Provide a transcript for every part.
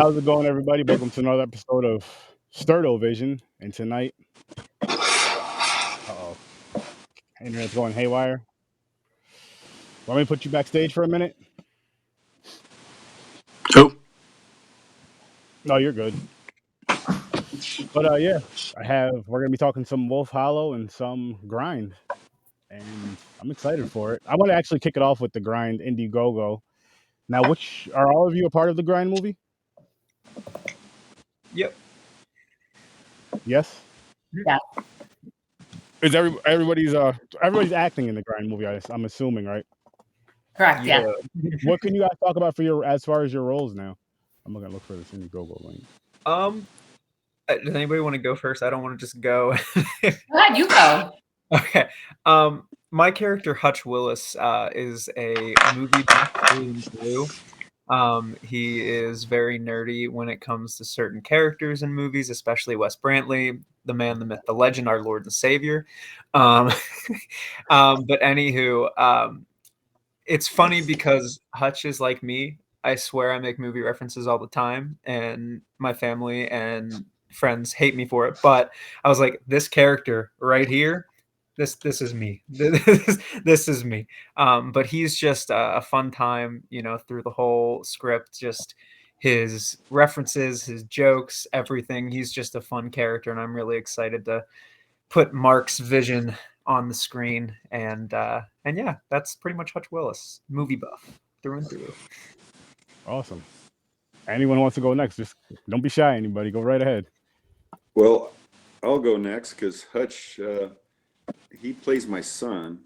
How's it going, everybody? Welcome to another episode of STURD-O-VISION. And tonight, internet's going haywire. Want me to put you backstage for a minute? Who? No, you're good. But yeah, we're gonna be talking some Wolf Hollow and some grind, and I'm excited for it. I want to actually kick it off with the grind Indiegogo. Now, which are all of you a part of the grind movie? Yep. Yes. Yeah. Is everybody's acting in the grind movie? I'm assuming, right? Correct. Yeah. What can you guys talk about as far as your roles now? I'm gonna look for this Indiegogo link. Does anybody want to go first? I don't want to just go. Go ahead, you go. Okay. My character Hutch Willis is a movie buff through and through. He is very nerdy when it comes to certain characters in movies, especially Wes Brantley, the man, the myth, the legend, our Lord and Savior. But anywho, it's funny because Hutch is like me. I swear I make movie references all the time, and my family and friends hate me for it. But I was like, this character right here, this is me. This is me. But he's just a fun time, through the whole script. Just his references, his jokes, everything. He's just a fun character, and I'm really excited to put Mark's vision on the screen. And yeah, that's pretty much Hutch Willis, movie buff through and through. Awesome. Anyone wants to go next? Just don't be shy, anybody. Go right ahead. Well, I'll go next because Hutch, he plays my son.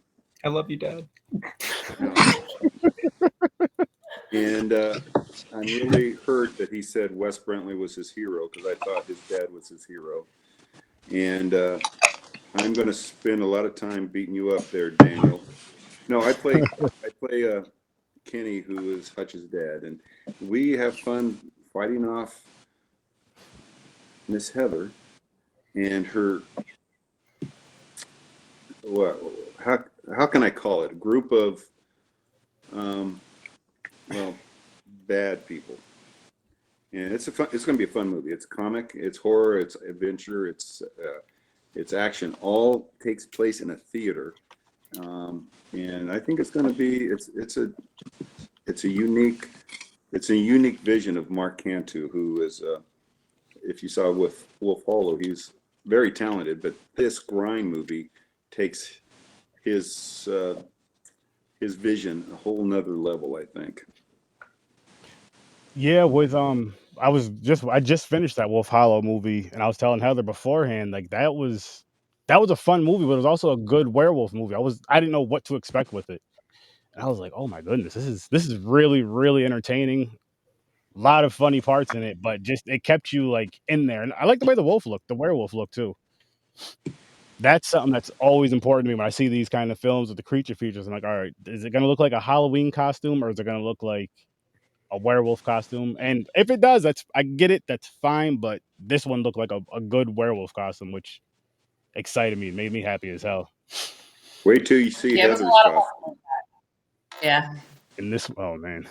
I love you, Dad. And I'm really hurt that he said Wes Brantley was his hero because I thought his dad was his hero. And I'm going to spend a lot of time beating you up there, Daniel. No, I play Kenny, who is Hutch's dad, and we have fun fighting off Miss Heather and her, how can I call it? A group of, bad people. And it's going to be a fun movie. It's comic, it's horror, it's adventure, it's action. All takes place in a theater. And I think it's going to be, it's a unique vision of Mark Cantu, who is, if you saw with Wolf Hollow, he's very talented, but this grind movie takes his vision a whole nother level, I think. Yeah, I just finished that Wolf Hollow movie, and I was telling Heather beforehand, like that was a fun movie, but it was also a good werewolf movie. I didn't know what to expect with it. And I was like, oh my goodness, this is really, really entertaining. A lot of funny parts in it, but just it kept you like in there. And I like the way the werewolf looked too. That's something that's always important to me when I see these kind of films with the creature features. I'm like, all right, is it gonna look like a Halloween costume or is it gonna look like a werewolf costume? And if it does, I get it, that's fine. But this one looked like a good werewolf costume, which excited me, made me happy as hell. Wait till you see Heather's costume. Yeah. In this, oh man,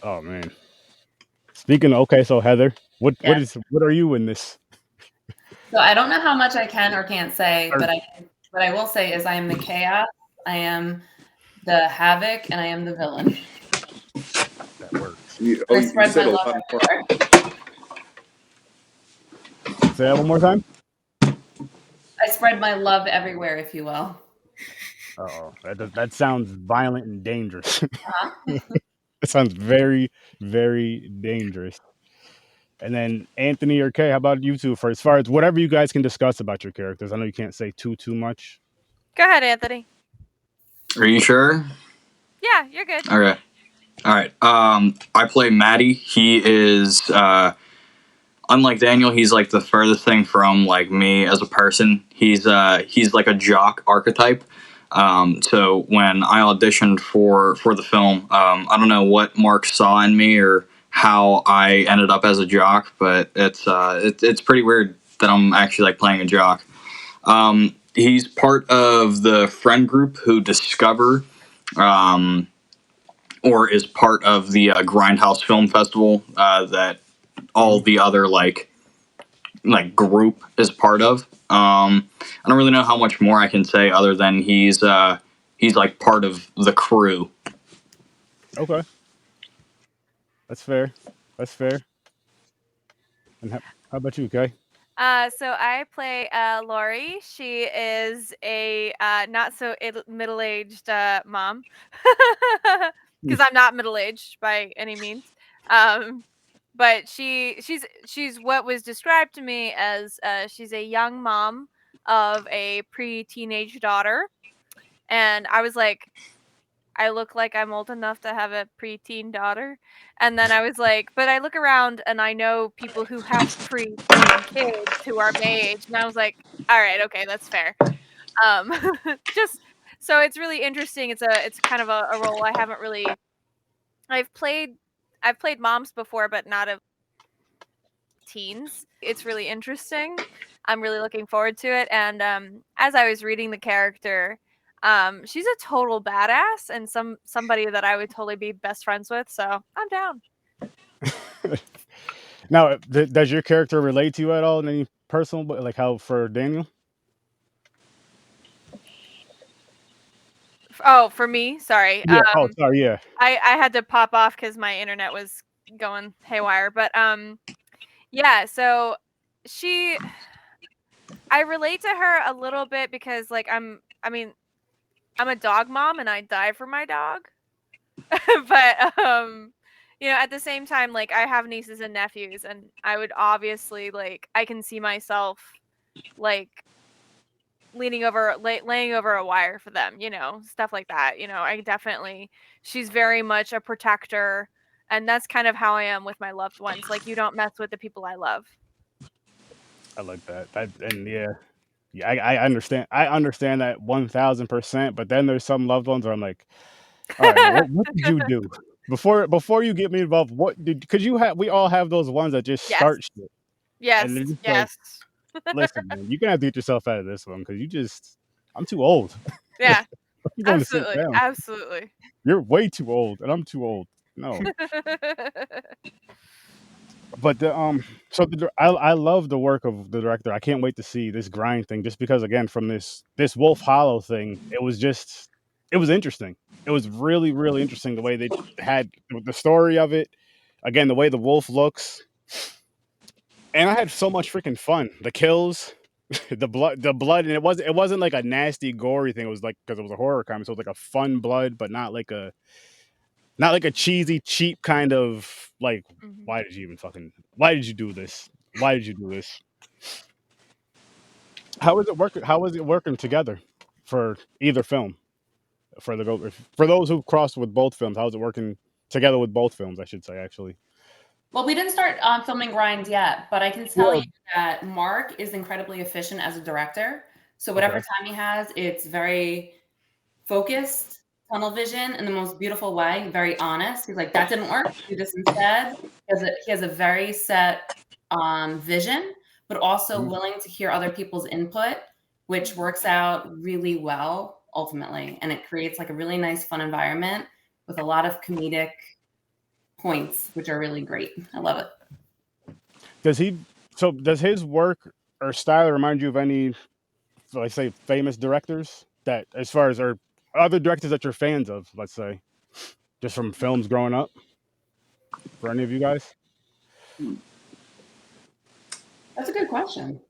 oh man. Speaking of, okay, so Heather, what are you in this? So I don't know how much I can or can't say, but what I will say is I am the chaos, I am the havoc, and I am the villain. That works. I spread my love everywhere. Say that one more time. I spread my love everywhere, if you will. Oh, that sounds violent and dangerous. Uh-huh. It sounds very, very dangerous. And then Anthony or Kay, how about you two? For as far as whatever you guys can discuss about your characters, I know you can't say too much. Go ahead, Anthony. Are you sure? Yeah, you're good. Okay. All right. I play Maddie. He is, unlike Daniel, he's like the furthest thing from like me as a person. He's like a jock archetype. So when I auditioned for the film, I don't know what Mark saw in me or how I ended up as a jock, but it's pretty weird that I'm actually like playing a jock. He's part of the friend group who discover or is part of the Grindhouse Film Festival that all the other like group is part of. I don't really know how much more I can say other than he's like part of the crew. Okay, that's fair. That's fair. And how about you, Kay? So I play Lori. She is a not so middle-aged mom, because I'm not middle-aged by any means. But she's what was described to me as she's a young mom of a pre-teenage daughter, and I was like, I look like I'm old enough to have a preteen daughter. And then I was like, but I look around and I know people who have preteen kids who are my age. And I was like, all right, okay, that's fair. Um, just so it's really interesting. It's kind of a role I haven't really. I've played moms before, but not of teens. It's really interesting. I'm really looking forward to it. And as I was reading the character, she's a total badass and somebody that I would totally be best friends with. So I'm down. Now, does your character relate to you at all in any personal, like how for Daniel? Oh, for me, sorry. Yeah. Oh, sorry. Yeah. I had to pop off because my internet was going haywire. But yeah. So I relate to her a little bit because like I'm a dog mom and I die for my dog. But at the same time, like I have nieces and nephews, and I would obviously like I can see myself like laying over a wire for them, stuff like that. I definitely she's very much a protector, and that's kind of how I am with my loved ones. Like you don't mess with the people I love. I like that. And yeah, I understand. I understand that 1000%. But then there's some loved ones where I'm like, all right, what did you do before you get me involved? What did? Because we all have those ones that just Yes. start shit, Yes. and they're just Yes. like, listen, man, you're gonna have to get yourself out of this one because I'm too old. Yeah. I'm going to sit Absolutely. down. Absolutely. You're way too old, and I'm too old. No. But I love the work of the director. I can't wait to see this grind thing, just because again from this Wolf Hollow thing, it was interesting. It was really really interesting the way they had the story of it. Again, the way the wolf looks, and I had so much freaking fun. The kills, the blood, and it wasn't like a nasty gory thing. It was like because it was a horror comedy, so it was like a fun blood, but not like a cheesy, cheap kind of like, Mhm. why did you do this? Why did you do this? How is it working? How is it working together for either film? For those who crossed with both films, how is it working together with both films? I should say, actually. Well, we didn't start filming Grind yet, but I can tell you that Mark is incredibly efficient as a director. So whatever time he has, it's very focused, tunnel vision in the most beautiful way, very honest. He's like, that didn't work, do this instead. He has a very set vision, but also willing to hear other people's input, which works out really well ultimately. And it creates like a really nice, fun environment with a lot of comedic points, which are really great. I love it. Does his work or style remind you of any, let's say, famous directors that, as far as, or other directors that you're fans of, let's say, just from films growing up? For any of you guys? That's a good question.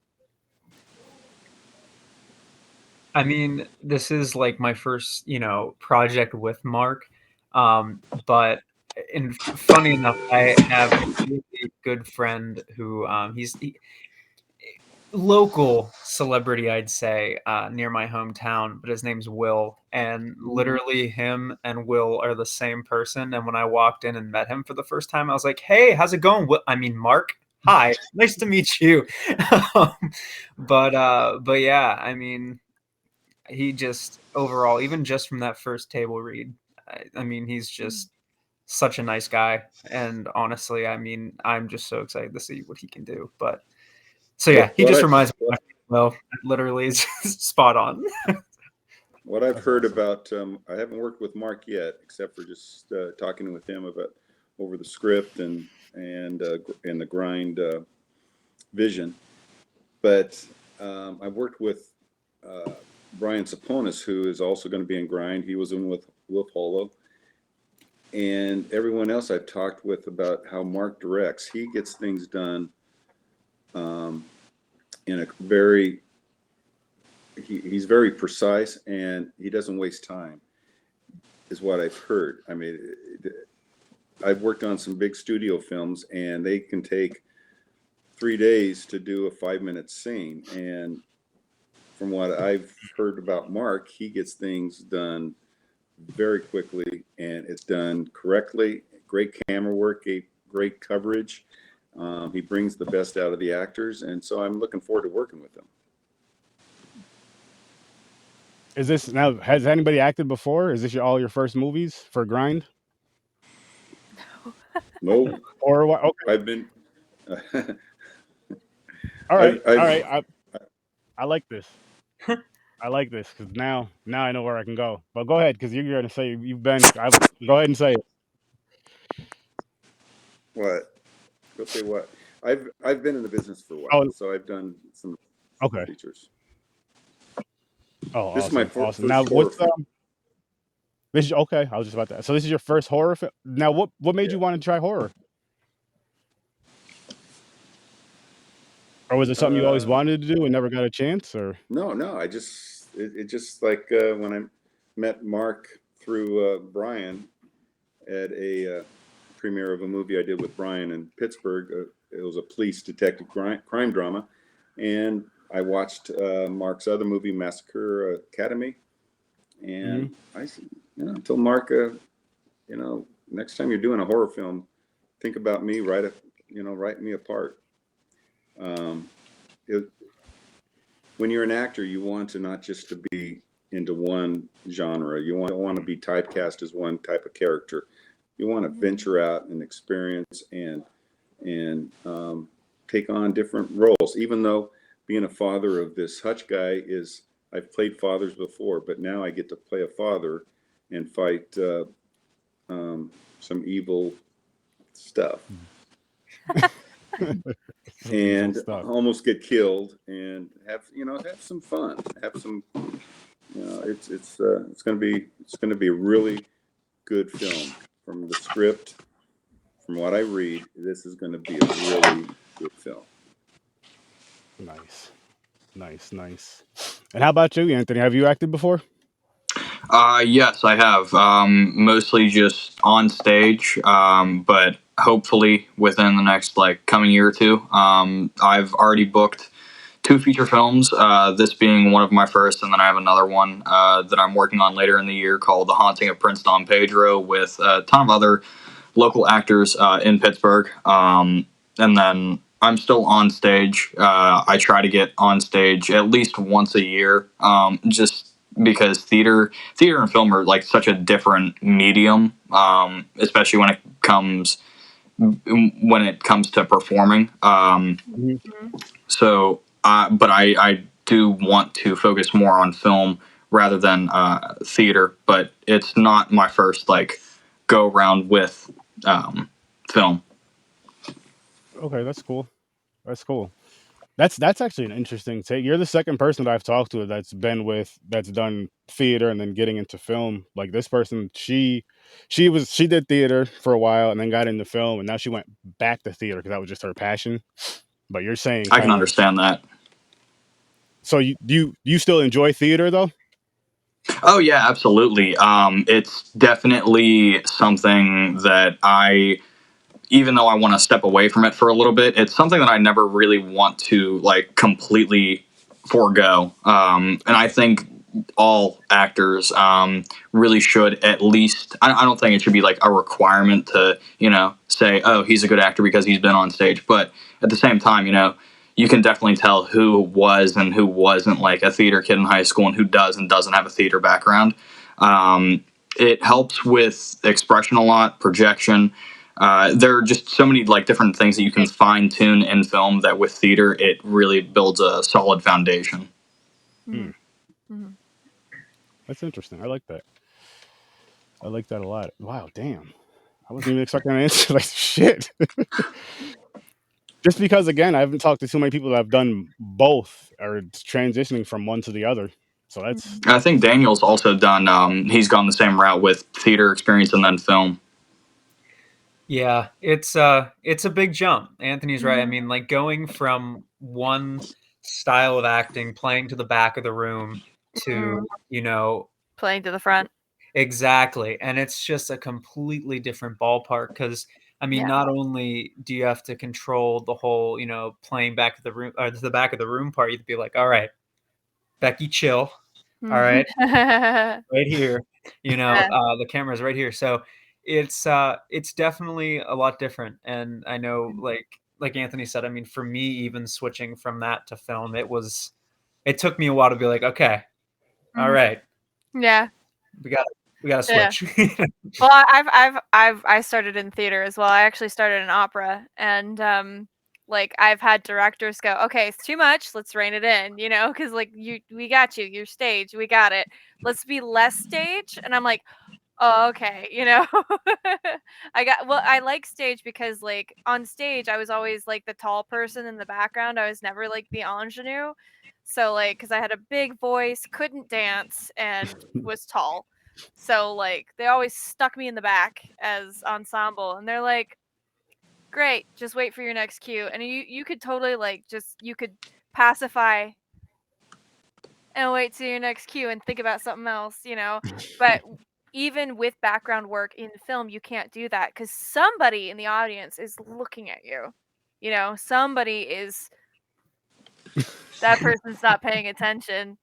I mean, this is like my first, project with Mark. But funny enough, I have a really good friend who he's local celebrity, I'd say, near my hometown, but his name's Will, and literally him and Will are the same person. And when I walked in and met him for the first time, I was like, "Hey, how's it going?" Mark. Hi, nice to meet you. But yeah, I mean, he just overall, even just from that first table read, he's just such a nice guy. And honestly, I'm just so excited to see what he can do. But so yeah, he just reminds me. Well, literally is spot on. what I've That's heard awesome. about, I haven't worked with Mark yet, except for just talking with him about over the script and the grind vision. But I've worked with Brian Saponis, who is also going to be in grind. He was in with Wolf Hollow. And everyone else I've talked with about how Mark directs, he gets things done in a very, he's very precise, and he doesn't waste time, is what I've heard. I mean, I've worked on some big studio films, and they can take 3 days to do a 5-minute scene. And from what I've heard about Mark, he gets things done very quickly, and it's done correctly. Great camera work, great coverage. He brings the best out of the actors, and so I'm looking forward to working with him. Is this now? Has anybody acted before? Is this all your first movies for grind? No, Or what? Okay. I've been. All right. I've, All right. I like this. I like this because now I know where I can go. But go ahead, because you're going to say you've been. Go ahead and say it. what? Go say what? I've been in the business for a while, so I've done some features. Oh, this awesome, is my first now horror what's film. this is okay. I was just about to. So this is your first horror film. Now, what made you want to try horror? Or was it something you always wanted to do and never got a chance? Or No, I just it just like when I met Mark through Brian at a premiere of a movie I did with Brian in Pittsburgh. It was a police detective crime drama, and I watched Mark's other movie, Massacre Academy, and I said, told Mark, next time you're doing a horror film, think about me, write me a part. When you're an actor, you want to not just to be into one genre. You don't want to be typecast as one type of character. You want to venture out and experience and take on different roles. Even though being a father of this Hutch guy I've played fathers before, but now I get to play a father and fight some evil stuff. And almost get killed and have some fun, have some, it's going to be a really good film. From the script, from what I read, this is going to be a really good film. Nice. And how about you, Anthony? Have you acted before? Yes, I have. Mostly just on stage, but hopefully within the next coming year or two. I've already booked 2 feature films, this being one of my first, and then I have another one that I'm working on later in the year called The Haunting of Prince Don Pedro with a ton of other local actors in Pittsburgh. And then I'm still on stage. I try to get on stage at least once a year, just because theater and film are such a different medium, especially when it comes to performing. So, but I do want to focus more on film rather than theater. But it's not my first go around with film. Okay, that's cool. That's actually an interesting take. You're the second person that I've talked to that's done theater and then getting into film. Like this person, she did theater for a while and then got into film, and now she went back to theater because that was just her passion. But you're saying I can understand that. So you still enjoy theater though? Oh yeah, absolutely. It's definitely something that even though I want to step away from it for a little bit, it's something that I never really want to completely forego. And I think all actors really should at least, I don't think it should be a requirement to, say, oh, he's a good actor because he's been on stage. But at the same time, you can definitely tell who was and who wasn't a theater kid in high school and who does and doesn't have a theater background. It helps with expression a lot, projection. There are just so many different things that you can fine tune in film that with theater it really builds a solid foundation. That's That's interesting. I like that. I like that a lot. Wow, damn. I wasn't even expecting an answer like shit. Just because, again, I haven't talked to too many people that have done both or transitioning from one to the other. So that's I think Daniel's also done. He's gone the same route with theater experience and then film. Yeah, it's a big jump. Anthony's right. I Mhm. mean, like going from one style of acting, playing to the back of the room, to playing to the front. Exactly, and it's just a completely different ballpark. Because I mean, Yeah. not only do you have to control the whole, playing back to the room or to the back of the room part, you'd be like, all right, Becky, chill. All right, right here. Yeah. The camera's right here. So it's definitely a lot different. And I know, like Anthony said, I mean, for me, even switching from that to film, it took me a while to be like, okay, all right, Yeah. we got to Yeah. switch. Well, I started in theater as well. I actually started in opera, and like I've had directors go, okay, it's too much. Let's rein it in, because like we got you. You're stage. We got it. Let's be less stage. And I'm like, oh, okay, I like stage because like on stage I was always like the tall person in the background. I was never like the ingenue. So like because I had a big voice, couldn't dance, and was tall. So like they always stuck me in the back as ensemble, and they're like, great, just wait for your next cue. And you could totally like you could pacify and wait till your next cue and think about something else, But even with background work in film, you can't do that because somebody in the audience is looking at you. Somebody is that person's not paying attention,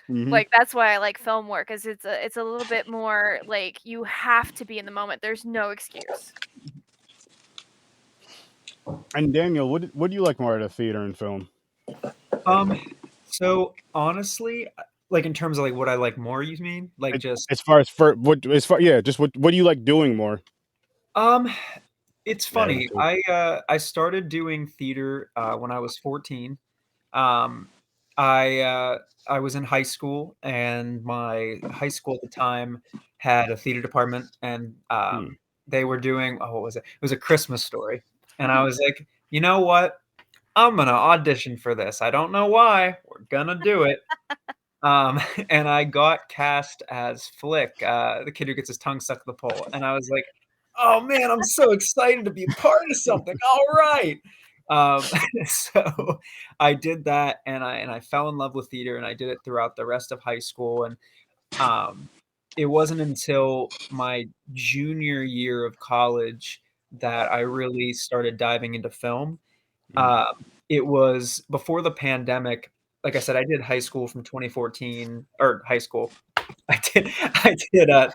Like that's why I like film work, because it's a little bit more like you have to be in the moment. There's no excuse. And Daniel, what do you like more out of theater and film? So honestly, like in terms of like what I like more, you mean like just As far yeah, just what do you like doing more? It's Yeah, funny. too. I started doing theater when I was 14. Um, I was in high school, and my high school at the time had a theater department, and they were doing what was it? It was A Christmas Story, and I was like, you know what? I'm gonna audition for this. I don't know why. We're gonna do it. And I got cast as Flick, the kid who gets his tongue stuck to the pole, and I was like, oh man, I'm so excited to be a part of something. All right. So I did that, and I fell in love with theater, and I did it throughout the rest of high school. And it wasn't until my junior year of college that I really started diving into film. It was before the pandemic. Like I said, I did high school from 2014, or high school. I did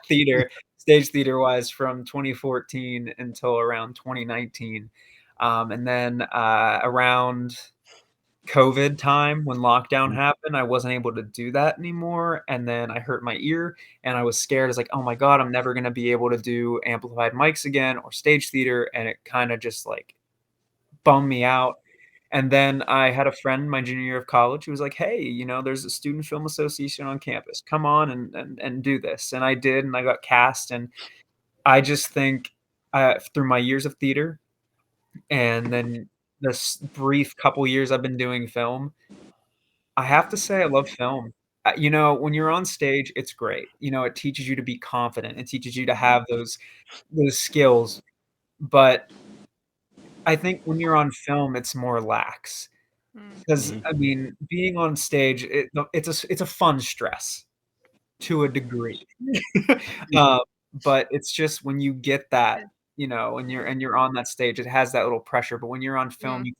theater, stage theater wise, from 2014 until around 2019. And then around COVID time, when lockdown happened, I wasn't able to do that anymore. And then I hurt my ear, and I was scared. I was like, oh my God, I'm never going to be able to do amplified mics again or stage theater. And it kind of just like bummed me out. And then I had a friend my junior year of college who was like, hey, there's a student film association on campus. Come on and do this. And I did, and I got cast. And I just think through my years of theater, and then this brief couple years I've been doing film, I have to say I love film. When you're on stage, it's great. It teaches you to be confident. It teaches you to have those skills. But I think when you're on film, it's more lax. Because I mean, being on stage, it's a fun stress to a degree. But it's just when you get that, and you're on that stage, it has that little pressure. But when you're on film, you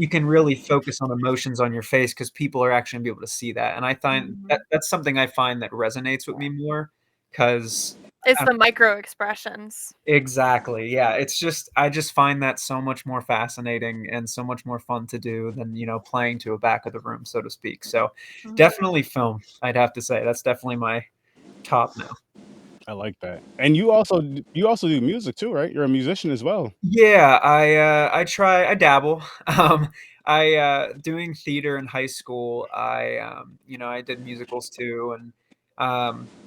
can really focus on emotions on your face, because people are actually gonna be able to see that. And I find that's something I find that resonates with me more, because It's the micro expressions. exactly. Yeah. I just find that so much more fascinating and so much more fun to do than, playing to a back of the room, so to speak. So definitely film, I'd have to say. That's definitely my top now. I like that. And you also do music too, right? You're a musician as well. Yeah, I dabble. Doing theater in high school, I did musicals too, and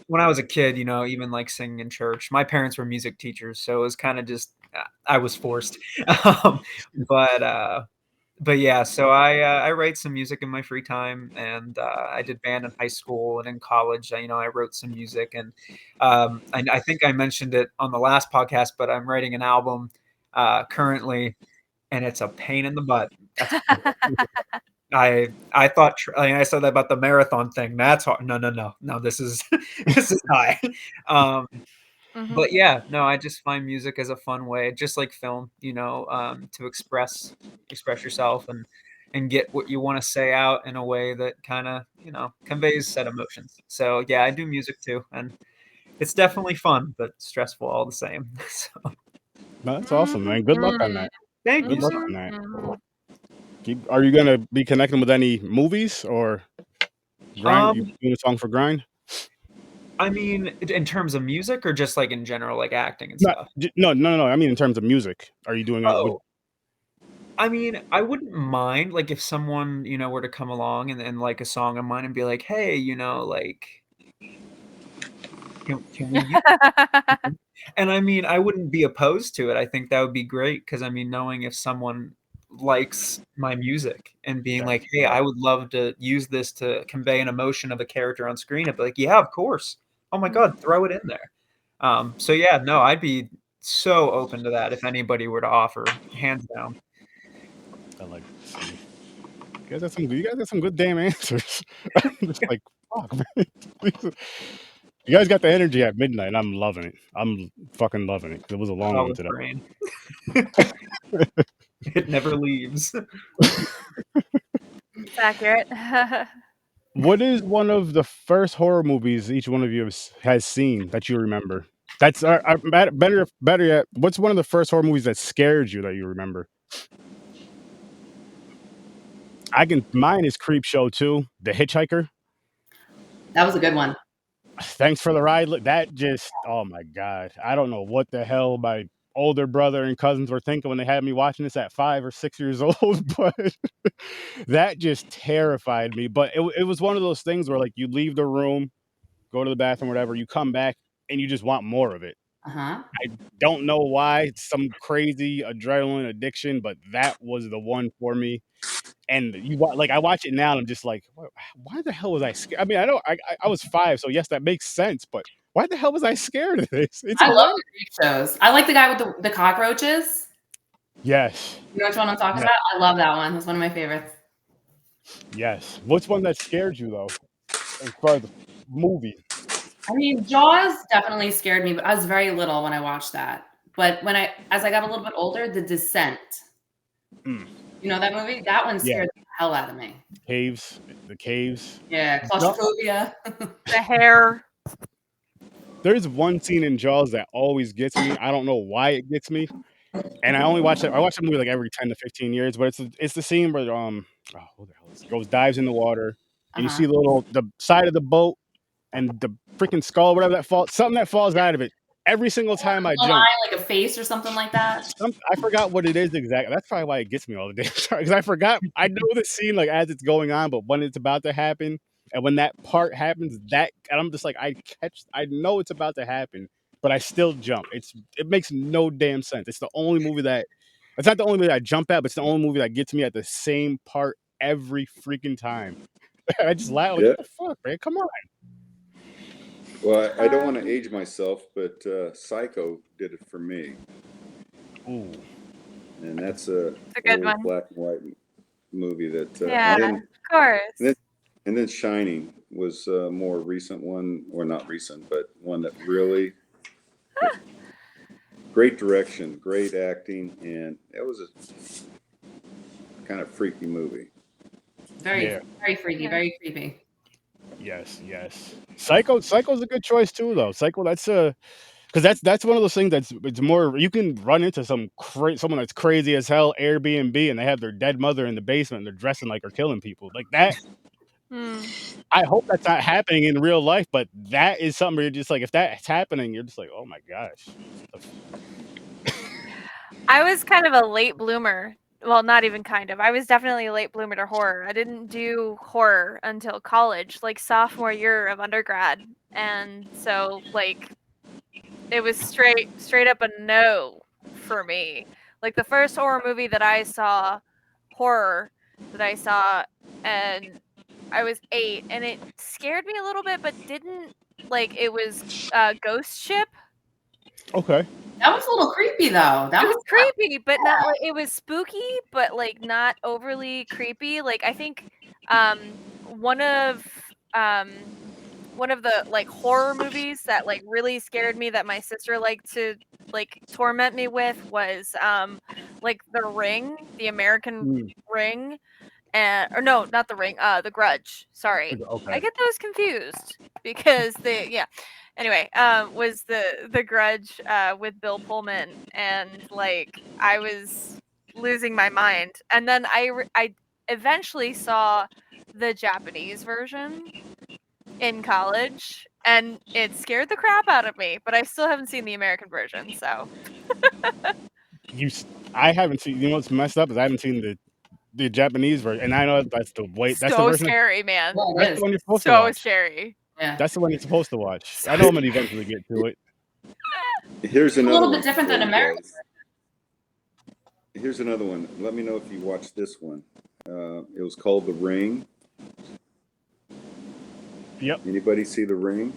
when I was a kid, even like singing in church. My parents were music teachers, so it was kind of just I was forced. Um, but yeah, so I write some music in my free time, and I did band in high school and in college. I wrote some music, and I think I mentioned it on the last podcast, but I'm writing an album currently, and it's a pain in the butt. That's I thought I said that about the marathon thing. That's hard. No. This is this is high. Um, but yeah, no, I just find music as a fun way, just like film, to express yourself and get what you want to say out in a way that kind of, conveys said emotions. So yeah, I do music too, and it's definitely fun, but stressful all the same. So No, that's awesome, man. Good luck on that. thank Good you. luck on that. Are you gonna be connecting with any movies or grind? You doing a song for grind? I mean, in terms of music or just like in general, like acting and Not, stuff? no. I mean, in terms of music, are you doing it? Oh, I mean, I wouldn't mind like if someone, were to come along and like a song of mine and be like, hey, like, can we use it? And I mean, I wouldn't be opposed to it. I think that would be great because I mean, knowing if someone likes my music and being like, hey, I would love to use this to convey an emotion of a character on screen. I'd be like, yeah, of course. Oh my God, throw it in there. So yeah, no, I'd be so open to that if anybody were to offer, hands down. I like to see. You guys have some good damn answers. I'm just like, fuck, man. You guys got the energy at midnight, and I'm loving it. I'm fucking loving it. It was a long one today. Brain. It never leaves. It's accurate. What is one of the first horror movies each one of you has seen that you remember? That's better yet. What's one of the first horror movies that scared you that you remember? Mine is Creepshow 2, The Hitchhiker. That was a good one. Thanks for the ride. Look, that just, oh my God. I don't know what the hell my older brother and cousins were thinking when they had me watching this at 5 or 6 years old, but that just terrified me. But it was one of those things where like you leave the room, go to the bathroom, whatever, you come back and you just want more of it. Uh-huh. I don't know why. It's some crazy adrenaline addiction, but that was the one for me. And I watch it now and I'm just like, why the hell was I scared? I mean, I know I was 5, so yes, that makes sense, but why the hell was I scared of this? It's I love the creep shows. I like the guy with the cockroaches. Yes. You know which one I'm talking about? I love that one. It's one of my favorites. Yes. What's one that scared you though? As far as the movie. I mean, Jaws definitely scared me, but I was very little when I watched that. But as I got a little bit older, The Descent. You know that movie? That one scared the hell out of me. The caves. Yeah, claustrophobia. The hair. There's one scene in Jaws that always gets me. I don't know why it gets me. And I watch the movie like every 10 to 15 years, but it's the scene where who the hell is it? Dives in the water and you see the side of the boat and the freaking skull, whatever something that falls out of it. Every single time I jump, like a face or something like that. I forgot what it is exactly. That's probably why it gets me all the day. Because I forgot. I know the scene like as it's going on, but when it's about to happen, and when that part happens, and I'm just like, I know it's about to happen, but I still jump. It makes no damn sense. It's not the only movie that I jump at, but it's the only movie that gets me at the same part every freaking time. I just laugh. Like, what the fuck, man? Come on. Well, I don't want to age myself, but Psycho did it for me. Ooh. And that's a good one. Black and white movie that. Of course. And then Shining was a more recent one, or not recent, but one that really great direction, great acting, and it was a kind of freaky movie. Very freaky, very creepy. Yes. Psycho's a good choice too, though. Psycho, because that's one of those things it's more you can run into someone that's crazy as hell Airbnb and they have their dead mother in the basement and they're dressing like they're killing people like that. I hope that's not happening in real life, but that is something where you're just like, if that's happening, you're just like, oh my gosh. I was kind of a late bloomer. Well, not even kind of. I was definitely a late bloomer to horror. I didn't do horror until college, like sophomore year of undergrad. And so like it was straight up a no for me. Like the first horror movie that I saw, and I was 8, and it scared me a little bit, but didn't like it was Ghost Ship. Okay. That was a little creepy though. That It was creepy, but not like it was spooky, but like not overly creepy. Like I think one of the like horror movies that like really scared me that my sister liked to like torment me with was like The Ring, the American Ring, or no, not The Ring, The Grudge. Sorry. Okay. I get those confused because anyway, was the Grudge with Bill Pullman, and like I was losing my mind. And then I eventually saw the Japanese version in college, and it scared the crap out of me, but I still haven't seen the American version, so. I haven't seen, you know what's messed up is I haven't seen the Japanese version, and I know that's the so version scary, man. that's the one you're supposed to So watch. scary. Yeah. That's the one you're supposed to watch. I know I'm gonna eventually get to it. Here's a another little one bit different for than you American. guys. Here's another one. Let me know if you watched this one. It was called The Ring. Yep. Anybody see The Ring?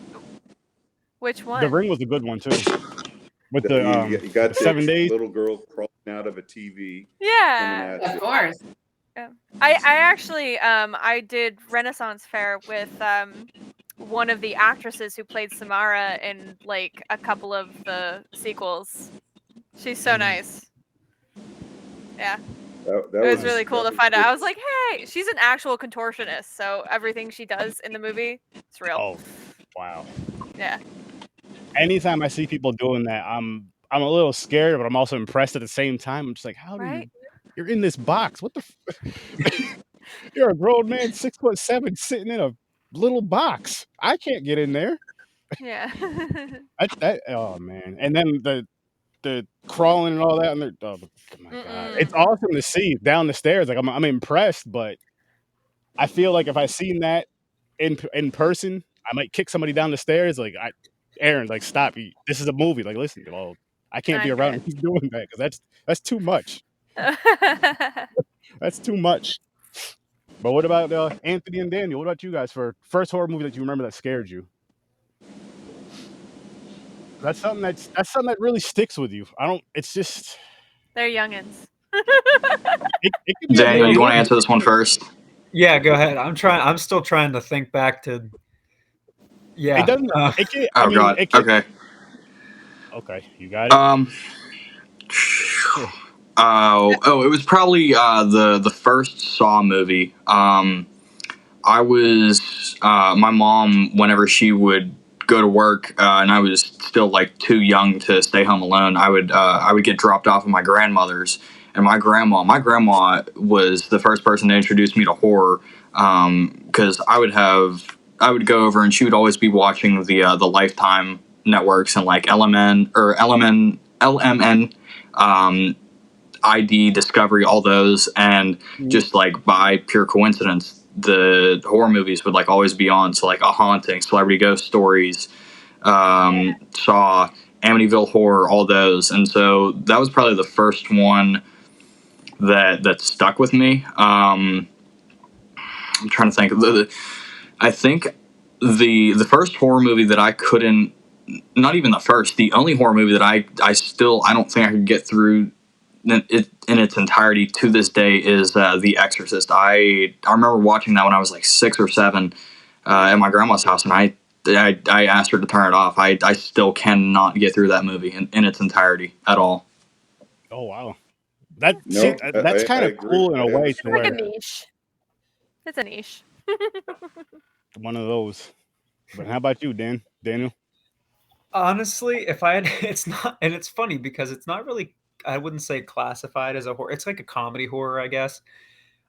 Which one? The Ring was a good one too. With You got the 7 days. little girl crawling out of a TV. Yeah. coming at Of you. course. Yeah. I actually I did Renaissance Fair with one of the actresses who played Samara in like a couple of the sequels. She's so nice. Yeah. That It was really cool to find out. I was like, hey, she's an actual contortionist, so everything she does in the movie, it's real. Oh, wow. Yeah. Anytime I see people doing that, I'm a little scared, but I'm also impressed at the same time. I'm just like, how do you're in this box? What the you're a grown man, 6'7", sitting in a little box. I can't get in there. Yeah. Oh man. And then the crawling and all that, and oh my god, it's awesome to see down the stairs. Like I'm impressed, but I feel like if I seen that in person, I might kick somebody down the stairs. Like Aaron, like stop. This is a movie. Like listen, I can't be around and keep doing that because that's too much. That's too much. But what about Anthony and Daniel? What about you guys for first horror movie that you remember that scared you? That's something that really sticks with you. It's just they're youngins. it could be Daniel, you want to answer this one first? Yeah, go ahead. I'm still trying to think back to. Yeah. It doesn't. God. Okay. Okay, you got it. It was probably the first Saw movie. I was my mom, whenever she would go to work, and I was still like too young to stay home alone, I would get dropped off at my grandmother's, and my grandma was the first person to introduce me to horror, because I would go over and she would always be watching the Lifetime networks and like LMN, ID, Discovery, all those, and just like by pure coincidence, the horror movies would like always be on. So like A Haunting, Celebrity Ghost Stories, Saw, Amityville Horror, all those, and so that was probably the first one that stuck with me. I'm trying to think. I think the first horror movie that I couldn't, not even the first, the only horror movie that I don't think I could get through it in its entirety to this day is The Exorcist. I remember watching that when I was like 6 or 7 at my grandma's house, and I asked her to turn it off. I still cannot get through that movie in its entirety at all. Oh wow, that's kind of cool in a way. It's like a niche. It's a niche. One of those. But how about you, Daniel? Honestly, it's not, and it's funny because it's not really, I wouldn't say classified as a horror. It's like a comedy horror, I guess.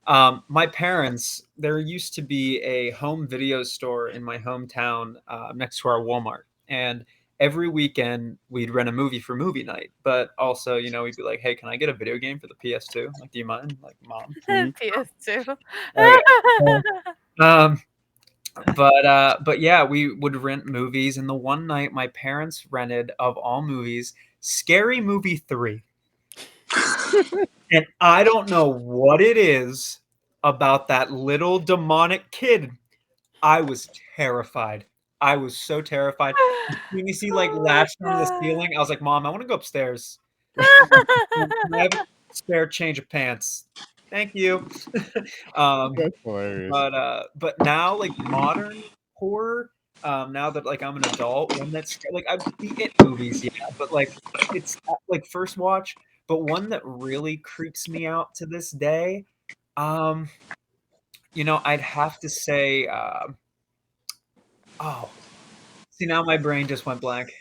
My parents, there used to be a home video store in my hometown next to our Walmart. And every weekend we'd rent a movie for movie night. But also, you know, we'd be like, hey, can I get a video game for the PS2? Like, do you mind? Like, mom. PS2. Oh, yeah. But yeah, we would rent movies. And the one night my parents rented, of all movies, Scary Movie 3. And I don't know what it is about that little demonic kid. I was terrified. I was so terrified. When you see like latched from the ceiling, I was like, Mom, I want to go upstairs. Can I have a spare change of pants? Thank you. That's hilarious. But now like modern horror, now that like I'm an adult, one that's like the It movies, yeah, but like it's like first watch, but one that really creeps me out to this day, you know, I'd have to say, oh, see now my brain just went blank.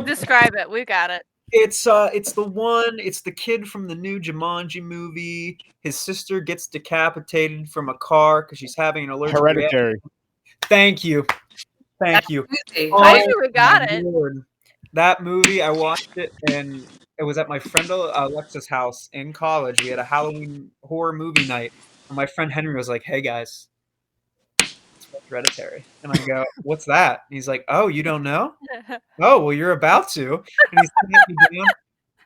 Describe it. We got it. It's the kid from the new Jumanji movie. His sister gets decapitated from a car because she's having an allergic reaction. Hereditary. Thank you. Thank you. I knew we got it. Lord. That movie, I watched it, and it was at my friend Alexa's house in college. We had a Halloween horror movie night, and my friend Henry was like, "Hey guys, it's Hereditary," and I go, "What's that?" And he's like, "Oh, you don't know? Oh, well, you're about to." And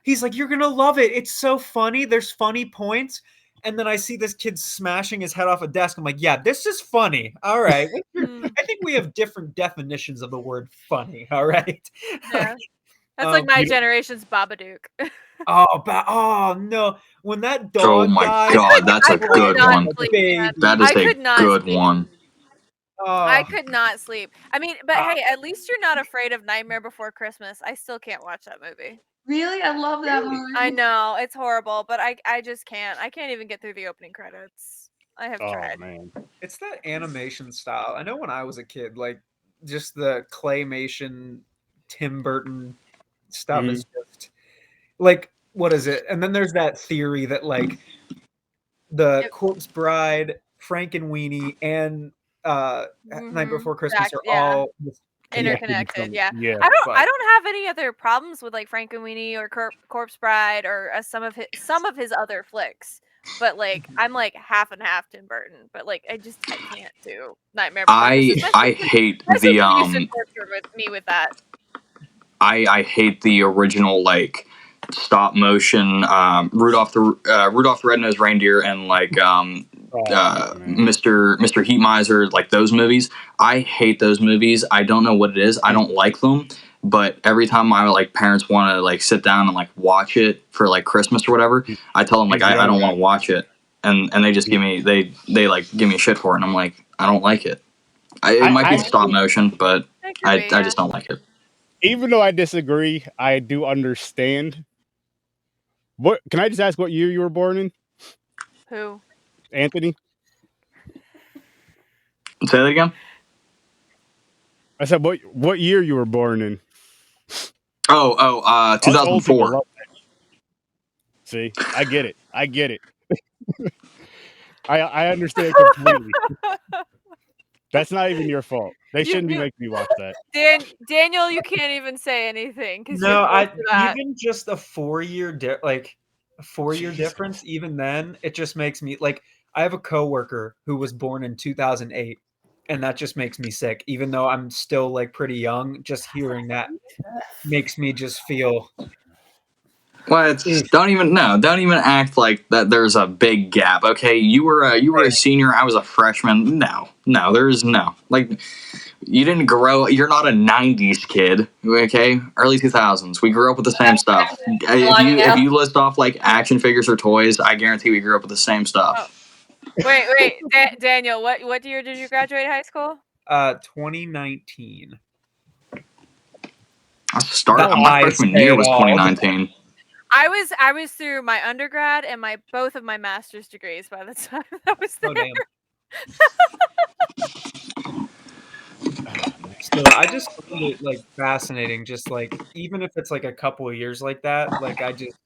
he's like, "You're gonna love it. It's so funny. There's funny points." And then I see this kid smashing his head off a desk. I'm like, yeah, this is funny. All right. I think we have different definitions of the word funny. All right. Yeah. That's like my generation's Babadook. Oh no! When that dog Oh my died, god, that's a good one. That is a good one. I could not sleep. I mean, but hey, at least you're not afraid of Nightmare Before Christmas. I still can't watch that movie. Really? I love that movie. I know, it's horrible, but I just can't. I can't even get through the opening credits. I have tried. Man. It's that animation style. I know when I was a kid, like just the claymation Tim Burton stuff is just like, what is it? And then there's that theory that like the Corpse Bride, Frankenweenie, and Night Before Christmas are all interconnected. Yeah. I don't have any other problems with like Frankenweenie or Corpse Bride or some of his other flicks. But like I'm like half and half Tim Burton, but like I can't do Nightmare Before Christmas. I hate the with me with that. I hate the original like stop motion Rudolph the Red-Nosed Reindeer and like Mr. Heat Miser, like those movies. I hate those movies. I don't know what it is. I don't like them. But every time my like parents want to like sit down and like watch it for like Christmas or whatever, I tell them like I don't want to watch it, and they just give me they like give me shit for it, and I'm like I don't like it. It might be stop motion, but I just don't like it. Even though I disagree, I do understand. What can I just ask? What year you were born in? Who? Anthony. Say that again. I said what year you were born in? 2004. See, I get it. I understand completely. That's not even your fault. They shouldn't be making me watch that. Daniel, you can't even say anything. No, even just a 4-year difference. Even then, it just makes me like. I have a coworker who was born in 2008, and that just makes me sick. Even though I'm still like pretty young, just hearing that makes me just feel. Well, don't even act like that. There's a big gap. Okay, you were a senior. I was a freshman. No, there's no like. You didn't grow. You're not a '90s kid. Okay, early 2000s. We grew up with the same stuff. If you list off like action figures or toys, I guarantee we grew up with the same stuff. Oh. Wait, Daniel. What year did you graduate high school? 2019. My freshman year was 2019. I was through my undergrad and both of my master's degrees by the time I was there. So I just find it like fascinating, just like even if it's like a couple of years like that, like I just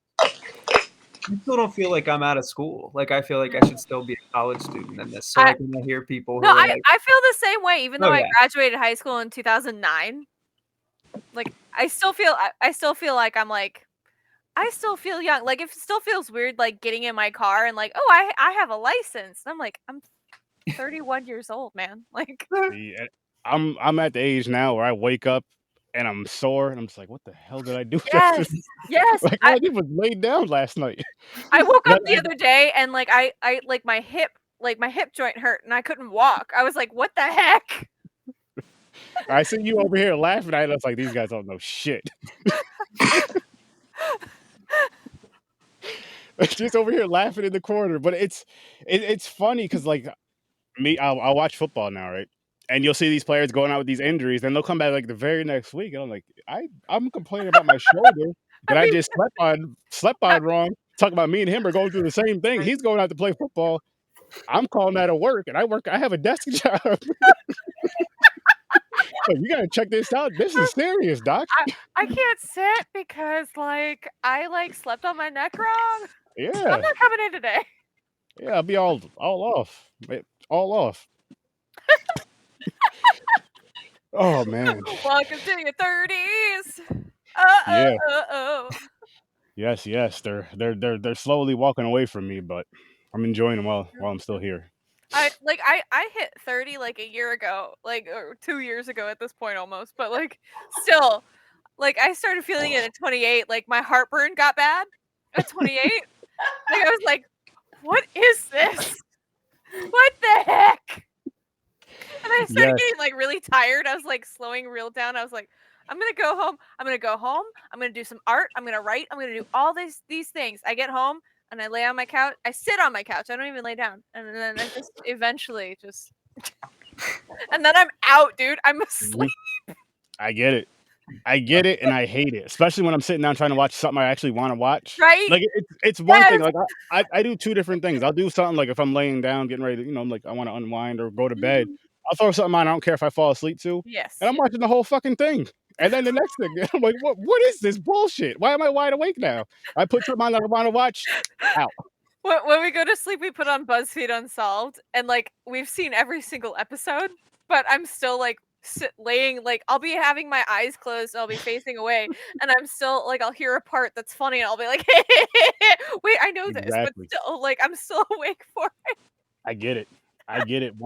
still don't feel like I'm out of school. Like I feel like I should still be a college student in this. So like when I hear people who No, are like, I feel the same way. Even though Oh, I yeah. graduated high school in 2009, like I still feel like I'm like I still feel young. Like it still feels weird like getting in my car and like, oh, I have a license. And I'm like, I'm 31 years old, man. Like See, I'm at the age now where I wake up and I'm sore and I'm just like, what the hell did I do yesterday? yes. Like all I did was lay down last night. I woke And up the other day and like I like my hip joint hurt and I couldn't walk. I was like, what the heck? I see you over here laughing at us like these guys don't know shit. Just over here laughing in the corner. But it's funny because like me, I'll watch football now, right? And you'll see these players going out with these injuries, then they'll come back like the very next week, and I'm like, I'm complaining about my shoulder that I just slept on wrong. Talking about me and him are going through the same thing. He's going out to play football. I'm calling that at work, and I have a desk job. Like, you gotta check this out. This is serious, doc. I can't sit because like I like slept on my neck wrong. I'm Yeah, not coming in today. yeah, I'll be all off, all off. Oh man, Welcome to your 30s. yeah, Oh. yes, they're slowly walking away from me, but I'm enjoying them while I'm still here. I hit 30 like a year ago, like or 2 years ago at this point almost, but like still, like I started feeling it at 28. Like my heartburn got bad at 28. Like I was like, what is this? What the heck? And I started getting like really tired. I was like slowing real down. I was like, I'm gonna go home. I'm gonna do some art. I'm gonna write. I'm gonna do all these things. I get home and I lay on my couch. I sit on my couch. I don't even lay down. And then I just eventually just and then I'm out, dude. I'm asleep. I get it. And I hate it, especially when I'm sitting down trying to watch something I actually want to watch. Right? Like it's one thing. Yes. Like I do two different things. I'll do something like if I'm laying down, getting ready to, I'm like I want to unwind or go to bed. I'll throw something on. I don't care if I fall asleep to. Yes. And I'm watching the whole fucking thing. And then the next thing, I'm like, what is this bullshit? Why am I wide awake now? I put something on that I want to watch. Out. When we go to sleep, we put on BuzzFeed Unsolved, and like we've seen every single episode, but I'm still like laying, like I'll be having my eyes closed, I'll be facing away, and I'm still like I'll hear a part that's funny, and I'll be like, wait, I know this, but Exactly. still, like I'm still awake for it. I get it. 1000%. I get it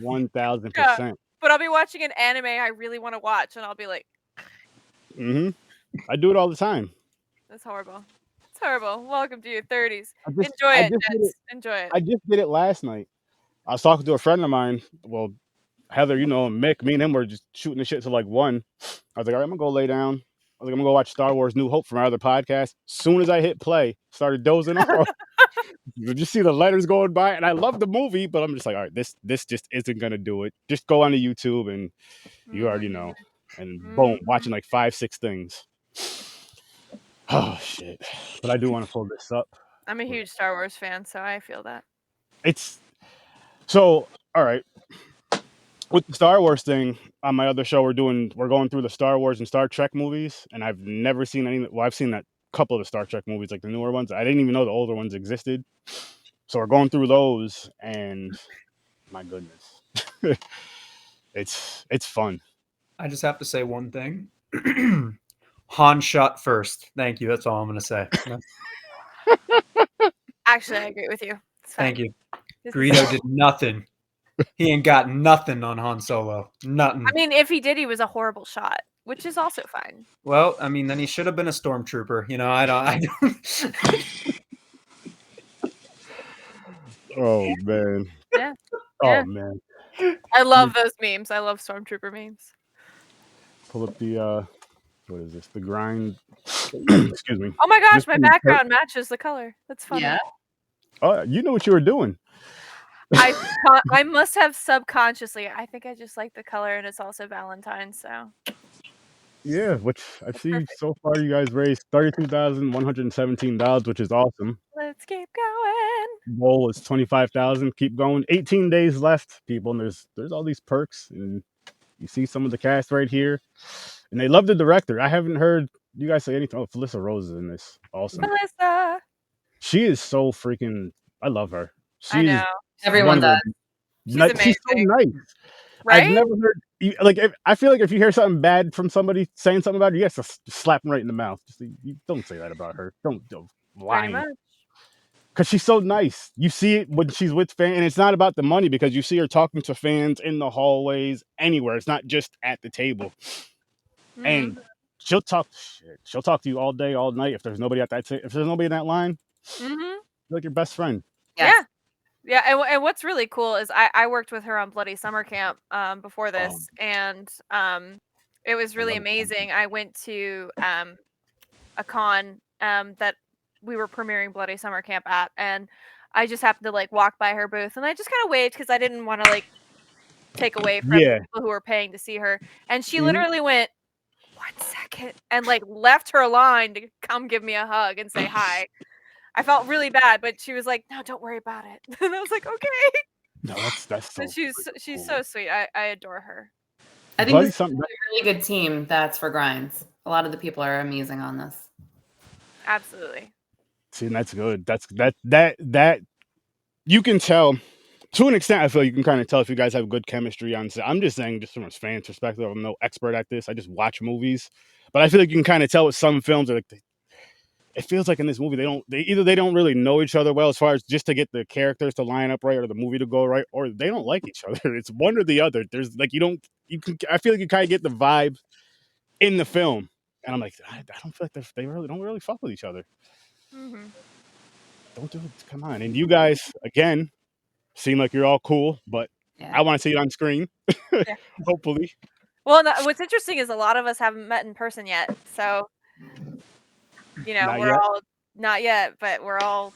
1000%. But I'll be watching an anime I really want to watch, and I'll be like, I do it all the time. that's horrible. It's horrible. Welcome to your 30s. I Enjoy it, Jets. Enjoy it. I just did it last night. I was talking to a friend of mine. Well, Heather, Mick, me and him were just shooting the shit till like 1. I was like, all right, I'm gonna go lay down. I was like, I'm gonna go watch Star Wars New Hope from our other podcast. Soon as I hit play, started dozing off. You just see the letters going by, and I love the movie, but I'm just like, all right, this just isn't gonna do it. Just go onto YouTube, and you already know. And boom, watching like 5-6 things. Oh shit! But I do want to pull this up. I'm a huge Star Wars fan, so I feel that. It's so all right. With the Star Wars thing, on my other show, we're going through the Star Wars and Star Trek movies, and I've never seen any. Well, I've seen that couple of the Star Trek movies, like the newer ones. I didn't even know the older ones existed. So we're going through those, and my goodness, it's fun. I just have to say one thing. Han shot first. Thank you. That's all I'm going to say. Actually, I agree with you. Thank you. Greedo did nothing. He ain't got nothing on Han Solo. Nothing. I mean, if he did, he was a horrible shot, which is also fine. Well, I mean, then he should have been a stormtrooper. I don't. Oh man. Yeah. Oh man. I love those memes. I love stormtrooper memes. Pull up the what is this? The grind. Excuse me. Oh my gosh, my background matches the color. That's funny. Yeah. Oh, you know what you were doing. I must have subconsciously. I think I just like the color, and it's also Valentine's, so. Yeah, which I see so far you guys raised $32,117, which is awesome. Let's keep going. Goal is 25,000. Keep going. 18 days left, people, and there's all these perks, and you see some of the cast right here, and they love the director. I haven't heard you guys say anything? Oh, Felissa Rose is in this. Awesome. Melissa. She is so freaking. I love her. I know. She's Everyone one of does. the. She's She's so amazing. nice. Right? I've never heard like. I feel like if you hear something bad from somebody saying something about her, you have to slap them right in the mouth. Just, you don't say that about her. Don't Pretty lie. much. Because she's so nice. You see it when she's with fans, and it's not about the money because you see her talking to fans in the hallways, anywhere. It's not just at the table. And she'll talk shit. She'll talk to you all day, all night. If there's nobody at that, if there's nobody in that line, you're like your best friend. Yeah. Yeah, and what's really cool is I worked with her on Bloody Summer Camp before this, and it was really amazing. I went to a con that we were premiering Bloody Summer Camp at, and I just happened to like walk by her booth, and I just kind of waved because I didn't want to like take away from Yeah. people who were paying to see her, and she Mhm. literally went 1 second and like left her line to come give me a hug and say hi. I felt really bad, but she was like, "No, don't worry about it." And I was like, "Okay." No, that's so. But she's so sweet. I adore her. I think Bloody this is something. a really good team that's for grinds. A lot of the people are amazing on this. Absolutely. See, and that's good. That you can tell to an extent. I feel you can kind of tell if you guys have good chemistry on set. I'm just saying, just from a fan perspective, I'm no expert at this. I just watch movies, but I feel like you can kind of tell with some films. Like it feels like in this movie they don't really know each other well as far as just to get the characters to line up right or the movie to go right, or they don't like each other. It's one or the other. There's like I feel like you kind of get the vibe in the film, and I'm like I don't feel like they really don't really fuck with each other. Don't do it. Come on. And you guys again seem like you're all cool, but I want to see it on screen. Hopefully. Well, what's interesting is a lot of us haven't met in person yet, so you know Not we're yet? all not yet, but we're all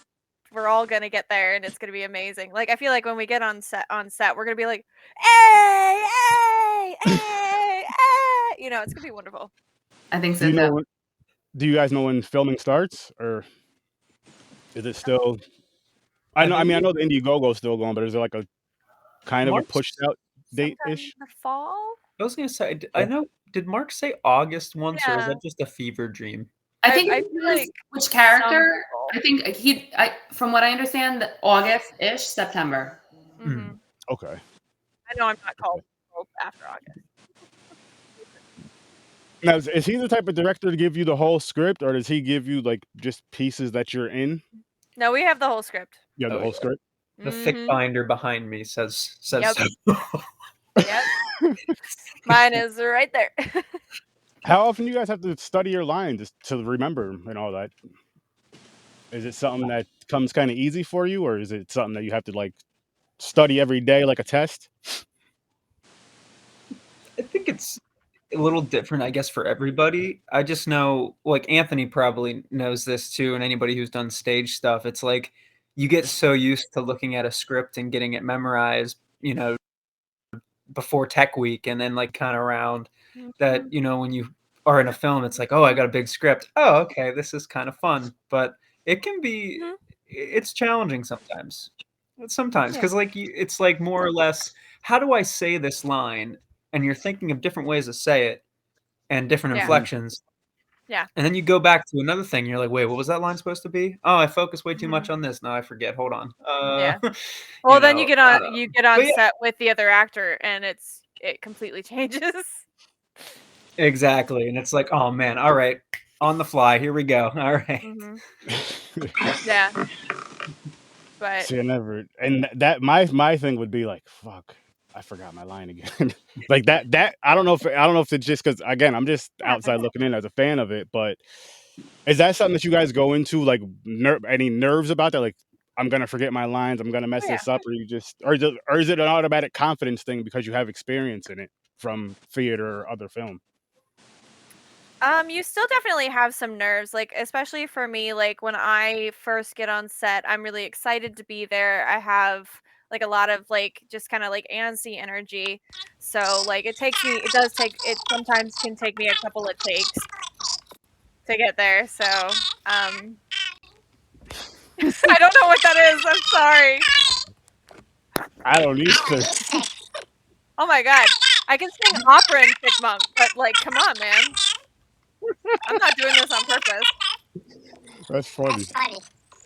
gonna get there, and it's gonna be amazing. Like I feel like when we get on set, we're gonna be like, "Hey, hey, hey, hey!" You know, it's gonna be wonderful. I think Do so you know too. do you guys know when filming starts, or is it still? I know. I mean, I know the Indiegogo is still going, but is there like a kind of a pushed out date ish? The fall. I was gonna say, I know. Did Mark say August once, or is Yeah. that just a fever dream? I think I it feel was like which character. I think from what I understand, August-ish, September. Okay. I know I'm not called after August. Now, is he the type of director to give you the whole script, or does he give you like just pieces that you're in? No, we have the whole script. Yeah, the whole script. The thick binder behind me says Yep. so. Yep. Mine is right there. How often do you guys have to study your lines to remember and all that? Is it something that comes kind of easy for you, or is it something that you have to like study every day like a test? I think it's a little different, I guess, for everybody. I just know, like Anthony probably knows this too, and anybody who's done stage stuff, it's like you get so used to looking at a script and getting it memorized, you know, before tech week and then like kind of around that, you know, when you are in a film, it's like, oh, I got a big script. Oh, okay, this is kind of fun. But it can be, it's challenging sometimes. Because like it's like more or less, how do I say this line? And you're thinking of different ways to say it and different inflections. Yeah. And then you go back to another thing. You're like, wait, what was that line supposed to be? Oh, I focused way too much on this. Now I forget. Hold on. Yeah. Well, then you get on set with the other actor, and it completely changes. Exactly. And it's like, oh man, all right, on the fly, here we go. All right. Yeah. But see, I never, and that my thing would be like, fuck, I forgot my line again. Like that I don't know if it's just because again I'm just outside looking in as a fan of it, but is that something that you guys go into like any nerves about that? Like I'm gonna forget my lines, I'm gonna mess this up, or you just or is it an automatic confidence thing because you have experience in it from theater or other film? You still definitely have some nerves, like especially for me, like when I first get on set, I'm really excited to be there. I have like a lot of like just kind of like antsy energy. So like it sometimes can take me a couple of takes to get there. So I don't know what that is. I'm sorry. I don't either. Oh my god. I can sing opera in Chick Monk, but like come on, man. I'm not doing this on purpose. That's funny.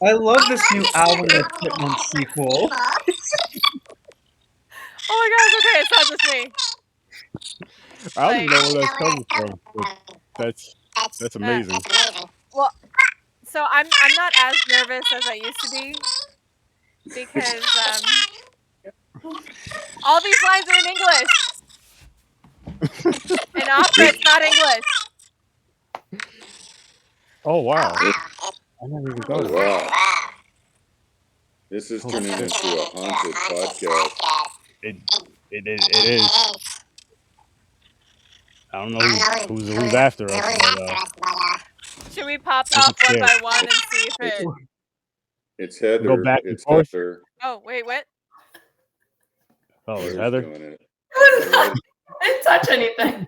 I love this new Alvin and the Chipmunks sequel. Oh my gosh, okay, it's not just me. I don't even know where that's coming from. But that's amazing. Well, so I'm not as nervous as I used to be because all these lines are in English. And opera, it's not English. Oh wow! I never even thought of that. Wow. This is turning into a haunted podcast. It is. I don't know who's after us, but Should we pop off one by one and see if it? It's Heather. Go back and it's forth. Heather. Oh wait, what? Oh, it's Heather's Heather. doing it. I didn't touch anything.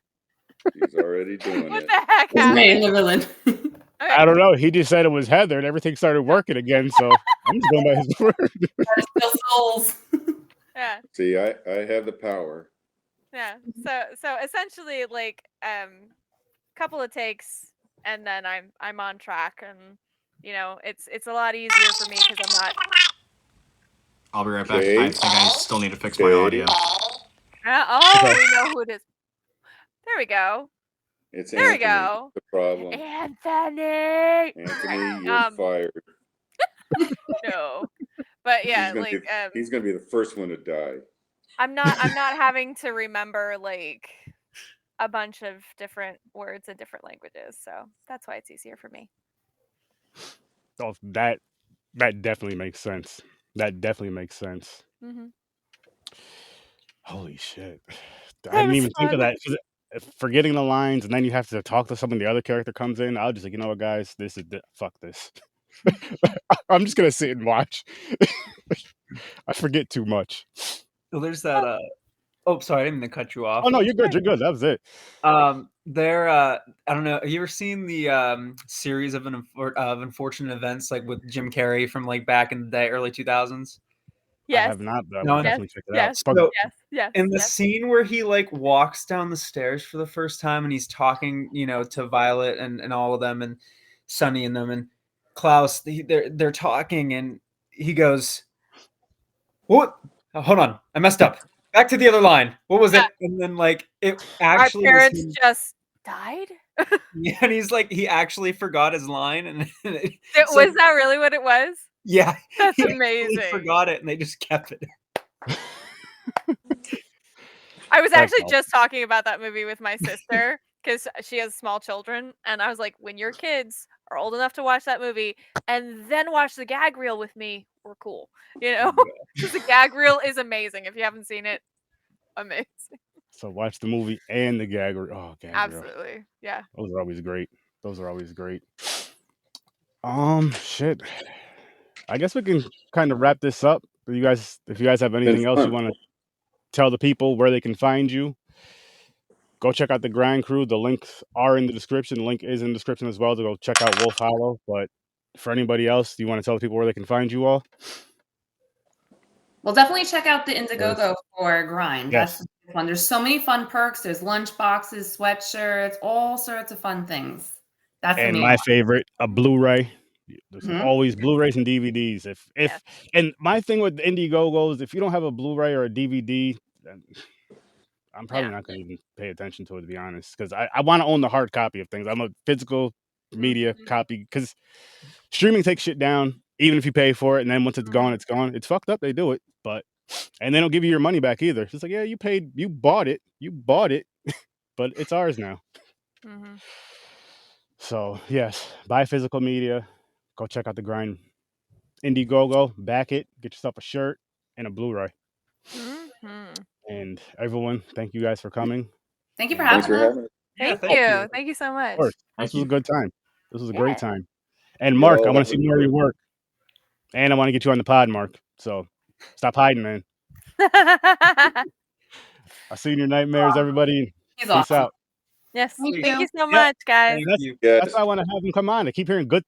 She's already doing What it. the heck It's me happened? and the villain. Okay. I don't know. He just said it was Heather, and everything started working again. So I'm just going by his word. Still souls. Yeah, See, I have the power. yeah. So essentially, like, couple of takes, and then I'm on track, and you know, it's a lot easier for me because I'm not. I'll be right back. Okay. I think I still need to fix my audio. Oh, we know who it is. There we go. It's There we Anthony. go. The problem. Anthony. Anthony, you're fired. No, but yeah, he's gonna like be, he's gonna be the first one to die. I'm not having to remember like a bunch of different words in different languages, so that's why it's easier for me. Oh, that definitely makes sense. That definitely makes sense. Mm-hmm. Holy shit! I didn't even think of that. Forgetting the lines, and then you have to talk to someone. The other character comes in. I'll just like, you know what, guys, fuck this. I'm just gonna sit and watch. I forget too much. So there's that. Oh, sorry, I didn't mean to cut you off. Oh no, you're good. You're good. That was it. There. I don't know. Have you ever seen the series of unfortunate events, like with Jim Carrey from like back in the day, early 2000s? Yes. I have not, but I No, will definitely check it yes, out. So, yes. in the scene where he like walks down the stairs for the first time and he's talking, you know, to Violet and all of them and Sonny and them and Klaus, they're talking and he goes, "What? Oh, hold on, I messed up. Back to the other line. What was it?" And then like it actually our parents just died. Yeah, and he's like he actually forgot his line and Was that really what it was? Yeah, that's he amazing. Forgot it and they just kept it. I was actually just talking about that movie with my sister because she has small children, and I was like, when your kids are old enough to watch that movie and then watch the gag reel with me, we're cool, you know, because the gag reel is amazing. If you haven't seen it, amazing. So watch the movie and the gag reel. Oh, gag reel. Absolutely, yeah. Those are always great. Shit. I guess we can kind of wrap this up. If you guys have anything else you want to tell the people where they can find you, go check out the Grind Crew. The links are in the description. The link is in the description as well to go check out Wolf Hollow. But for anybody else, do you want to tell the people where they can find you all? Well, definitely check out the Indiegogo for Grind. Yes. That's fun. There's so many fun perks. There's lunch boxes, sweatshirts, all sorts of fun things. That's and the my favorite, a Blu-ray. There's always Blu-rays and DVDs. And my thing with Indiegogo is if you don't have a Blu-ray or a DVD, then I'm probably not going to even pay attention to it, to be honest, because I want to own the hard copy of things. I'm a physical media copy because streaming takes shit down, even if you pay for it, and then once it's gone, it's gone. It's fucked up. They do it, and they don't give you your money back either. It's just like, yeah, you bought it, but it's ours now. Mm-hmm. So yes, buy physical media. Go check out the Grind Indiegogo. Back it. Get yourself a shirt and a Blu-ray. Mm-hmm. And everyone, thank you guys for coming. Thank you for having us. Thank you. Thank you so much. Of course. This was a good time. This was a great time. And Mark, I want to see more of your work. And I want to get you on the pod, Mark. So stop hiding, man. I'll see you in your nightmares, everybody. Peace out. Yes. Thank you so much, guys. That's why I want to have him come on. I keep hearing good